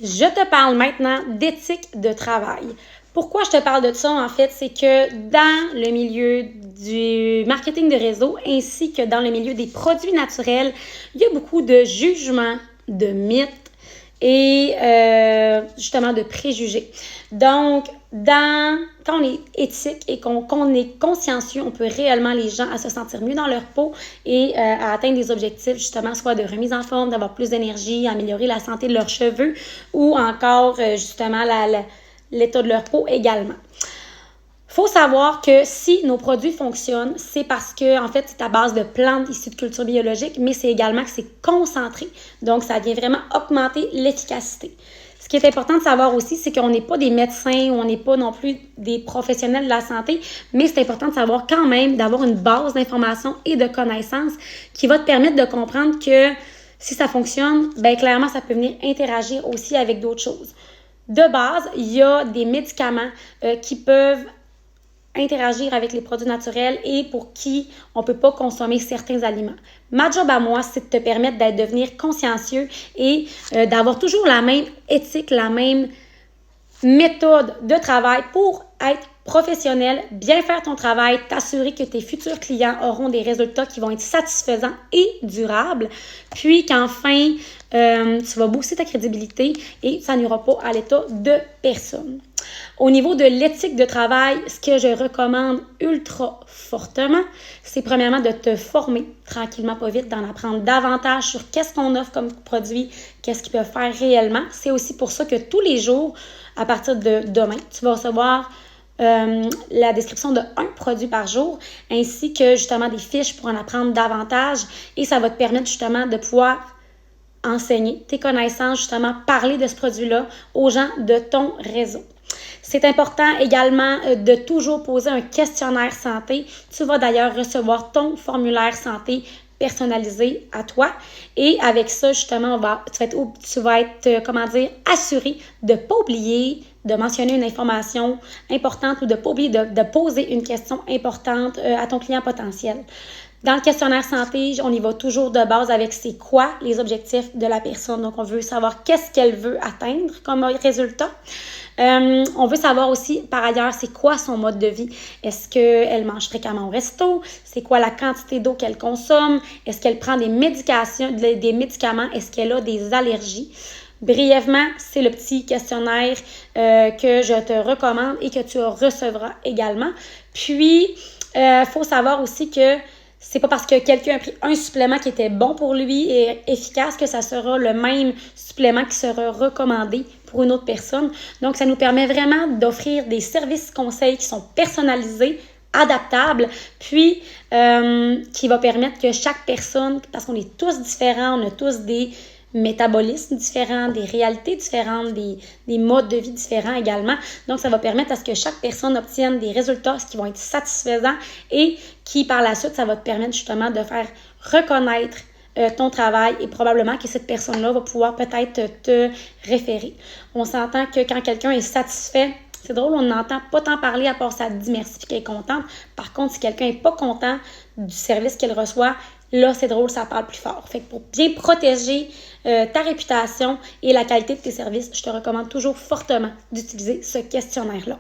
Je te parle maintenant d'éthique de travail. Pourquoi je te parle de ça, en fait, c'est que dans le milieu du marketing de réseau ainsi que dans le milieu des produits naturels, il y a beaucoup de jugements, de mythes et justement de préjugés. Donc, quand on est éthique et qu'on est consciencieux, on peut réellement les gens à se sentir mieux dans leur peau et à atteindre des objectifs justement soit de remise en forme, d'avoir plus d'énergie, améliorer la santé de leurs cheveux ou encore justement l'état de leur peau également. Faut savoir que si nos produits fonctionnent, c'est parce que, en fait, c'est à base de plantes issues de culture biologique, mais c'est également que c'est concentré. Donc, ça vient vraiment augmenter l'efficacité. Ce qui est important de savoir aussi, c'est qu'on n'est pas des médecins ou on n'est pas non plus des professionnels de la santé, mais c'est important de savoir quand même d'avoir une base d'informations et de connaissances qui va te permettre de comprendre que si ça fonctionne, bien clairement, ça peut venir interagir aussi avec d'autres choses. De base, il y a des médicaments qui peuvent interagir avec les produits naturels et pour qui on ne peut pas consommer certains aliments. Ma job à moi, c'est de te permettre de devenir consciencieux et d'avoir toujours la même éthique, la même méthode de travail pour être professionnel, bien faire ton travail, t'assurer que tes futurs clients auront des résultats qui vont être satisfaisants et durables, puis qu'enfin, tu vas booster ta crédibilité et ça n'ira pas à l'état de personne. Au niveau de l'éthique de travail, ce que je recommande ultra fortement, c'est premièrement de te former tranquillement, pas vite, d'en apprendre davantage sur qu'est-ce qu'on offre comme produit, qu'est-ce qu'ils peuvent faire réellement. C'est aussi pour ça que tous les jours, à partir de demain, tu vas recevoir la description de 1 produit par jour, ainsi que justement des fiches pour en apprendre davantage et ça va te permettre justement de pouvoir enseigner tes connaissances, justement parler de ce produit-là aux gens de ton réseau. C'est important également de toujours poser un questionnaire santé. Tu vas d'ailleurs recevoir ton formulaire santé personnalisé à toi. Et avec ça, justement, tu vas être assuré de ne pas oublier de mentionner une information importante ou de ne pas oublier de poser une question importante à ton client potentiel. Dans le questionnaire santé, on y va toujours de base avec c'est quoi les objectifs de la personne. Donc, on veut savoir qu'est-ce qu'elle veut atteindre comme résultat. On veut savoir aussi, par ailleurs, c'est quoi son mode de vie. Est-ce qu'elle mange fréquemment au resto? C'est quoi la quantité d'eau qu'elle consomme? Est-ce qu'elle prend des médicaments? Est-ce qu'elle a des allergies? Brièvement, c'est le petit questionnaire que je te recommande et que tu recevras également. Puis, faut savoir aussi que c'est pas parce que quelqu'un a pris un supplément qui était bon pour lui et efficace que ça sera le même supplément qui sera recommandé pour une autre personne. Donc, ça nous permet vraiment d'offrir des services conseils qui sont personnalisés, adaptables, puis qui va permettre que chaque personne, parce qu'on est tous différents, on a tous des métabolismes différents, des réalités différentes, des modes de vie différents également. Donc, ça va permettre à ce que chaque personne obtienne des résultats qui vont être satisfaisants et qui, par la suite, ça va te permettre justement de faire reconnaître ton travail et probablement que cette personne-là va pouvoir peut-être te référer. On s'entend que quand quelqu'un est satisfait, c'est drôle, on n'entend pas tant parler à part ça dit merci qu'elle est contente. Par contre, si quelqu'un n'est pas content du service qu'elle reçoit, là, c'est drôle, ça parle plus fort. Fait que pour bien protéger ta réputation et la qualité de tes services, je te recommande toujours fortement d'utiliser ce questionnaire-là.